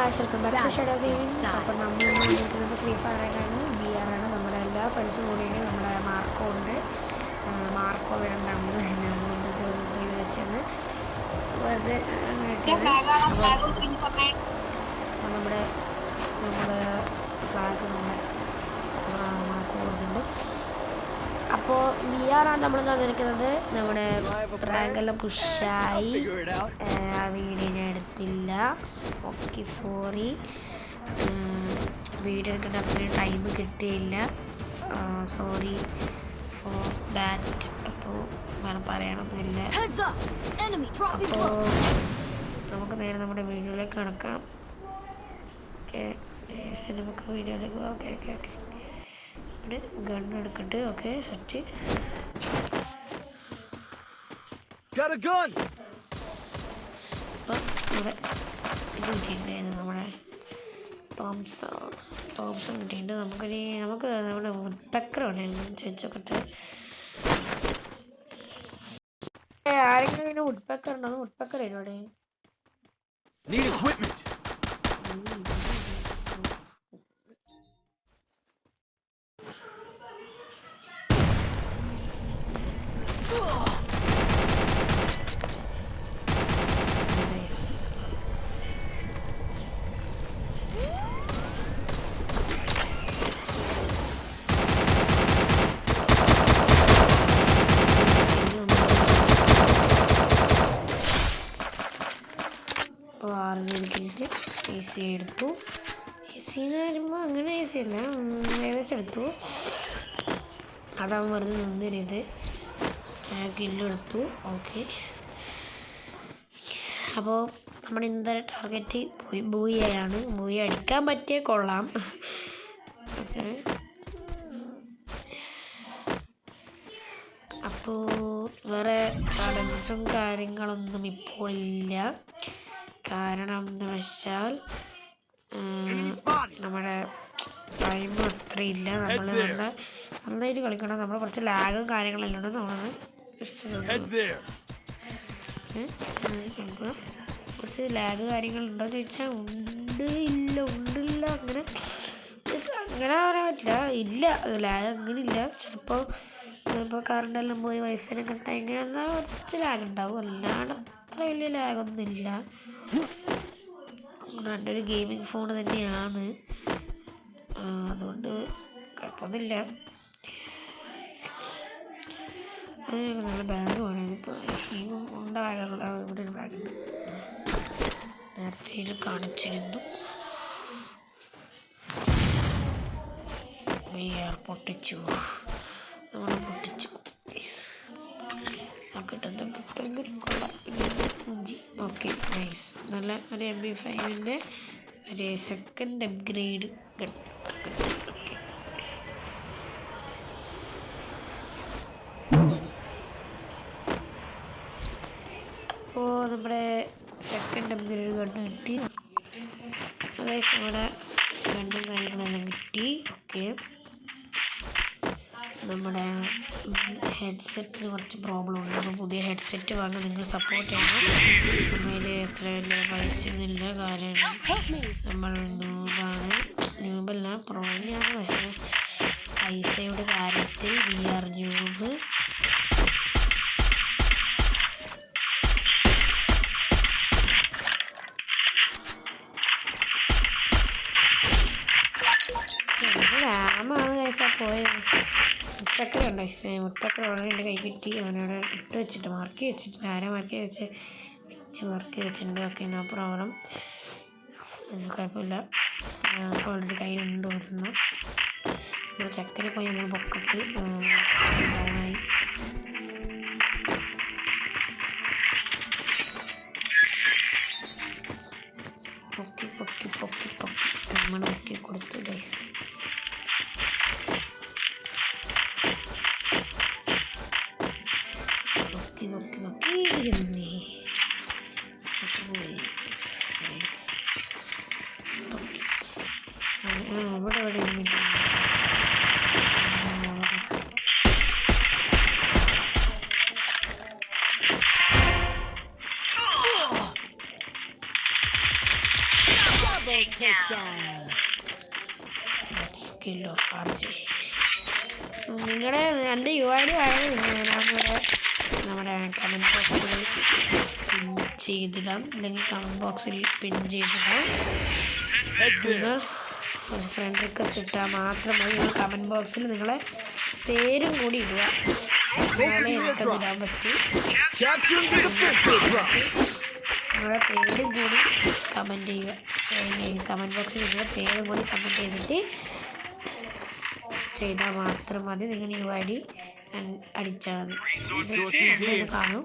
Guys welcome back to Shadow Gaming. അപ്പോൾ നമ്മൾ വന്നിരിക്കുന്നത് ഫ്രീ ഫയർ ആയിട്ടാണ്, VR ആണ്. നമ്മുടെ എല്ലാ ഫ്രണ്ട്സും കൂടിയാണ്. നമ്മുടെ മാർക്കോ ഉണ്ട്, മാർക്കോ വേണ്ട നമ്മളുണ്ട് ചെയ്ത് വെച്ചത് വെറുതെ നമ്മുടെ ഫ്ലാഗ് മാർക്കോ കൊടുത്തിട്ടുണ്ട്. അപ്പോൾ VR ആണ് നമ്മൾ വന്നിരിക്കുന്നത്. നമ്മുടെ റാങ്കെല്ലാം പുഷായി. ആ വീഡിയോ ഞാൻ എടുത്തില്ല, ഓക്കെ സോറി. വീഡിയോ എടുക്കേണ്ട അത്രയും ടൈം കിട്ടിയില്ല, സോറി ഫോർ ദാറ്റ്. അപ്പോൾ വേറെ പറയണമൊന്നുമില്ല. അപ്പോൾ നമുക്ക് നേരെ നമ്മുടെ വീഡിയോയിലേക്ക് കിടക്കാം. ഓക്കെ നമുക്ക് വീഡിയോ എടുക്കുക. ഓക്കെ ഓക്കെ ഓക്കെ ഇവിടെ ഗണ്ണ് എടുക്കട്ടെ. Okay set. അപ്പം ഇവിടെ ഇത് കിട്ടിയിട്ടുണ്ടായിരുന്നു, നമ്മുടെ തോംസൺ കിട്ടിയിട്ടുണ്ട്. നമുക്ക് നമ്മുടെ വുഡ്പെക്കർ ഉണ്ടായിരുന്നു, ചോദിച്ചോക്കട്ടെ. ആരെങ്കിലും ഇങ്ങനെ വുഡ്പെക്കർ ഉണ്ടോ? വുഡ്പെക്കർ ഇവിടെ AC എടുത്തു. AC എന്ന് വരുമ്പോൾ അങ്ങനെ AC അല്ല, ഏകദേശം എടുത്തു. അതാവും വെറുതെ നിന്നിരുത്. കില്ലെടുത്തു. ഓക്കെ, അപ്പോൾ നമ്മുടെ ഇന്നത്തെ ടാർഗറ്റ് ബൂയയാണ്. ബൂയ അടിക്കാൻ പറ്റിയ കൊള്ളാം. ഓക്കെ, അപ്പോൾ വേറെ ചലഞ്ചും കാര്യങ്ങളൊന്നും ഇപ്പോൾ ഇല്ല. കാരണം എന്ന് വെച്ചാൽ നമ്മുടെ ടൈം അത്രയില്ല. നമ്മൾ നന്നായിട്ട് കളിക്കണം. നമ്മൾ കുറച്ച് ലാഗും കാര്യങ്ങളെല്ലാം ഉണ്ട്. നമ്മളത് കുറച്ച് ലാഗ് കാര്യങ്ങളുണ്ടോയെന്ന് ചോദിച്ചാൽ ഉണ്ടില്ല അങ്ങനെ പറയാൻ പറ്റില്ല. ഇല്ല, ലാഗ് അങ്ങനെ ഇല്ല. ചിലപ്പോൾ കറണ്ടെല്ലാം പോയി വൈഫൈനെ കിട്ടാൻ ഇങ്ങനെ എന്നാൽ കുറച്ച് ലാഗ് ഉണ്ടാവും. അല്ലാണ്ട് അത്ര വലിയ ലാഗൊന്നുമില്ല. നല്ലൊരു ഗെയിമിംഗ് ഫോൺ തന്നെയാണ്, അതുകൊണ്ട് കുഴപ്പമൊന്നുമില്ല. നല്ല ബാഗ് വേണം. ഇപ്പോൾ ഉണ്ട ബാഗുള്ള ഇവിടെ ഒരു ബാഗുണ്ട്, നേരത്തെ ഇത് കാണിച്ചിരുന്നു. പൊട്ടിച്ചു, നമ്മൾ പൊട്ടിച്ചു. Okay nice. നല്ല ഒരു MP5ൻ്റെ ഒരു സെക്കൻഡ് അപ്ഗ്രേഡ് ഗൺ. ഓക്കെ, അപ്പോൾ നമ്മുടെ സെക്കൻഡ് അപ്ഗ്രേഡ് ഗണ്ണ് കിട്ടി. അതായത് നമ്മുടെ ഗണ്ണും കാര്യങ്ങളെല്ലാം കിട്ടി. ഓക്കെ, നമ്മുടെ ഹെഡ്സെറ്റിന് കുറച്ച് പ്രോബ്ലം ഉണ്ട്. അപ്പോൾ പുതിയ ഹെഡ്സെറ്റ് വാങ്ങാൻ നിങ്ങൾ സപ്പോർട്ട് ചെയ്യണം. അതിൽ എത്ര വലിയ പൈസയൊന്നുമില്ല, കാരണം നമ്മൾ ന്യൂബല്ല പ്രോയാണ്. പക്ഷേ പൈസയുടെ കാര്യത്തിൽ VR ന്യൂബ്. റാമാണ് കഴിച്ചാൽ പോയത്. മുട്ടക്കര ഉണ്ട്, മുട്ടക്കര ഉടനെ എൻ്റെ കൈ കിട്ടി. അവനവിടെ ഇട്ട് വെച്ചിട്ട് മാർക്ക് വെച്ചിട്ടുണ്ട്. ആരാ മാർക്ക് വെച്ച് മാർക്ക് വെച്ചിട്ടുണ്ട്. ഓക്കെ, നോ പ്രോബ്ലം, കുഴപ്പമില്ല. ഞങ്ങൾക്ക് ഓൾറെഡി കയ്യിലുണ്ട് വരുന്നു. നമ്മൾ ചക്കര പോയി നമ്മൾ പൊക്കത്ത് ഡൗണായി. പൊക്കി പൊക്കി പൊക്കി പൊക്കി നമ്മൾ പൊക്കി കൊടുത്തു ഗൈസ്. Skill of Archie. നിങ്ങളുടെ എൻ്റെ UID നമ്മുടെ കമൻറ്റ് ബോക്സിൽ പിൻ ചെയ്തിടാം, അല്ലെങ്കിൽ കമൻറ്റ് ബോക്സിൽ പിൻ ചെയ്തിടാം. നിങ്ങൾ ഫ്രണ്ട് റിക്വസ്റ്റ് ഇട്ടാൽ മാത്രം മതി. നിങ്ങൾ കമൻറ്റ് ബോക്സിൽ നിങ്ങളെ പേരും കൂടി ഇടുക. ഇടാൻ പറ്റും. നിങ്ങളുടെ പേരും കൂടി കമൻറ്റ് ചെയ്യുക. കമൻറ്റ് ബോക്സിൽ നിങ്ങളുടെ പേരും കൂടി കമൻറ്റ് ചെയ്താൽ മാത്രം മതി. നിങ്ങൾ UID അടിച്ചാൽ മതി. കാണും.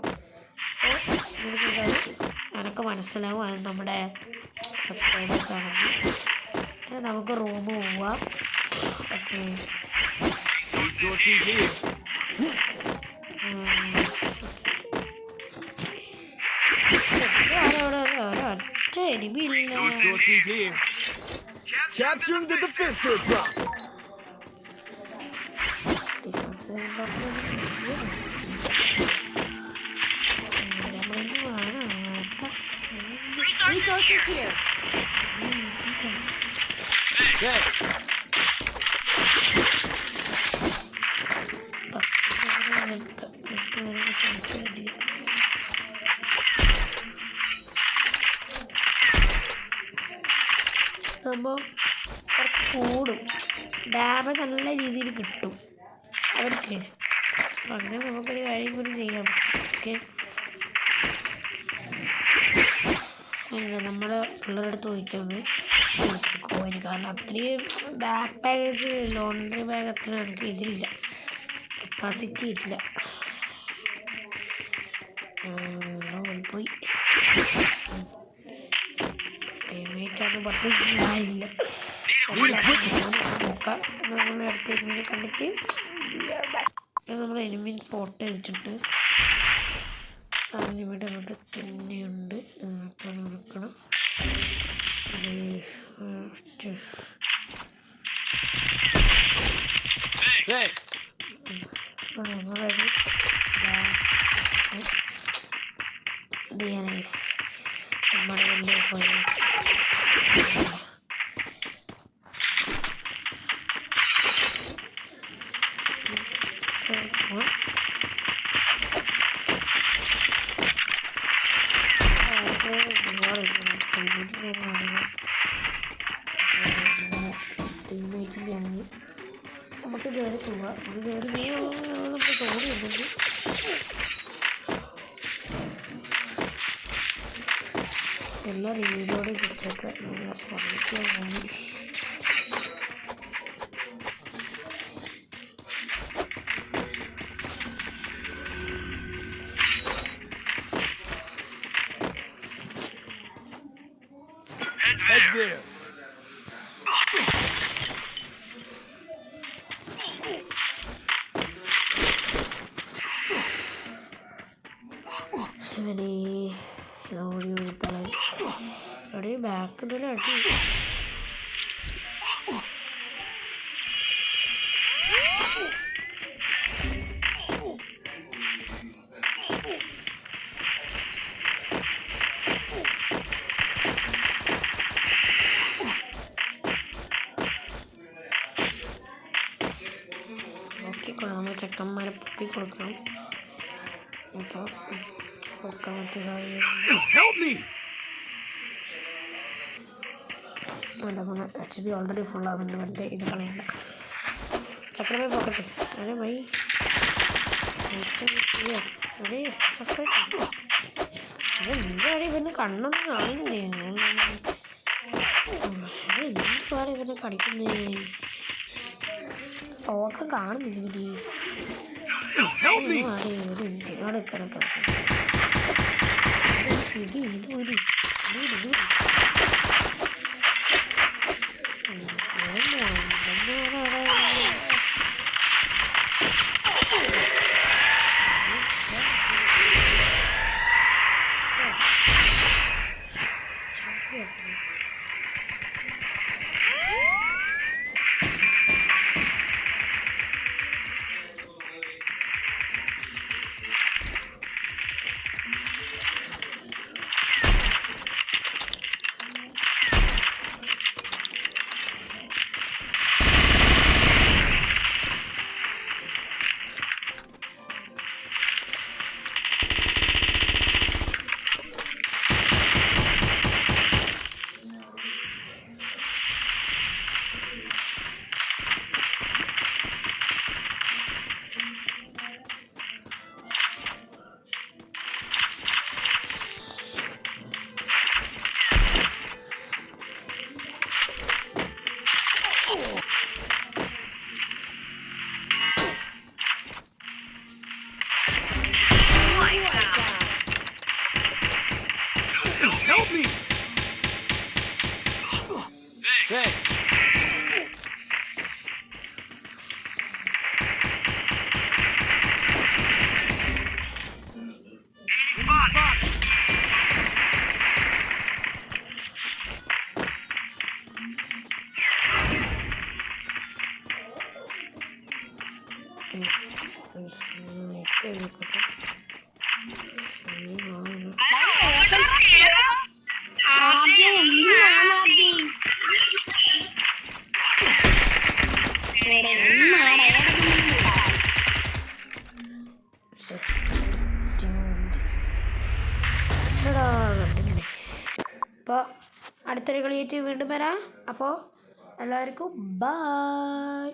എനിക്ക് മനസ്സിലാവും അത് നമ്മുടെ സബ്സ്ക്രൈബേഴ്സ് ആണെന്ന്. നമുക്ക് റൂം പോവാം. ഓക്കെ, ഒരൊറ്റ എരിമില്ല. Resources here. Yes. സംഭവം കുറച്ച് കൂടും, ഡാമേജ് നല്ല രീതിയിൽ കിട്ടും അവർക്ക്. അങ്ങനെ നമുക്കൊരു കാര്യം കൂടി ചെയ്യാം. ഓക്കെ, നമ്മൾ പിള്ളേരുടെ അടുത്ത് പോയിട്ടൊന്ന് കോയിൻ, കാരണം അത്രയും ബാക്ക് പാക്കേജ് ലോണ്ടറി ബാഗ് അത്ര നമുക്ക് ഇതില്ല, കപ്പാസിറ്റി ഇല്ല. പോയി പേയ്മെൻറ്റാന്ന് പറഞ്ഞില്ല. നോക്കാം, നമ്മൾ അടുത്തേക്ക് കണ്ടിട്ട് നമ്മൾ എനിമി സ്പോട്ട് വെച്ചിട്ട് ഇവിടെ നമുക്ക് തന്നെയുണ്ട്. അപ്പോൾ നോക്കണം. നമ്മുടെ വലിയ പോയി നമുക്ക് കയറി പോവാം. നമുക്ക് കയറി നമുക്ക് തോന്നിയുണ്ടെങ്കിൽ എല്ലാ റീലോടെ കിച്ചൊക്കെ പറഞ്ഞിട്ട് അവിടെ ബാക്ക് തന്നെ അടി. പൊക്കിക്കൊള്ളാം, നമ്മൾ ചെക്കന്മാരെ പൊക്കി കൊടുക്കണം. അപ്പോൾ പൊക്കാൻ പറ്റിയ കാര്യം HP ഓൾറെഡി ഫുള്ളാകുന്നുണ്ട്. മറ്റേ ഇത് കളയണ്ട, ചക്രമേ പോക്കട്ടെ. അതെ ബൈ, അതെ നിന്റെ കാര്യം ഇവന് കണ്ണൊന്നും കാണുന്നില്ലേ? എന്ത് കാര്യം ഇവനെ കടിക്കുന്നേ? പോക്കം കാണുന്നില്ല ഇവര്. അവിടെ കിടക്കാം. ഇത് ഒരു അപ്പോൾ അടുത്തൊരു കളിയായിട്ട് വീണ്ടും വരാം. അപ്പോൾ എല്ലാവർക്കും ബൈ.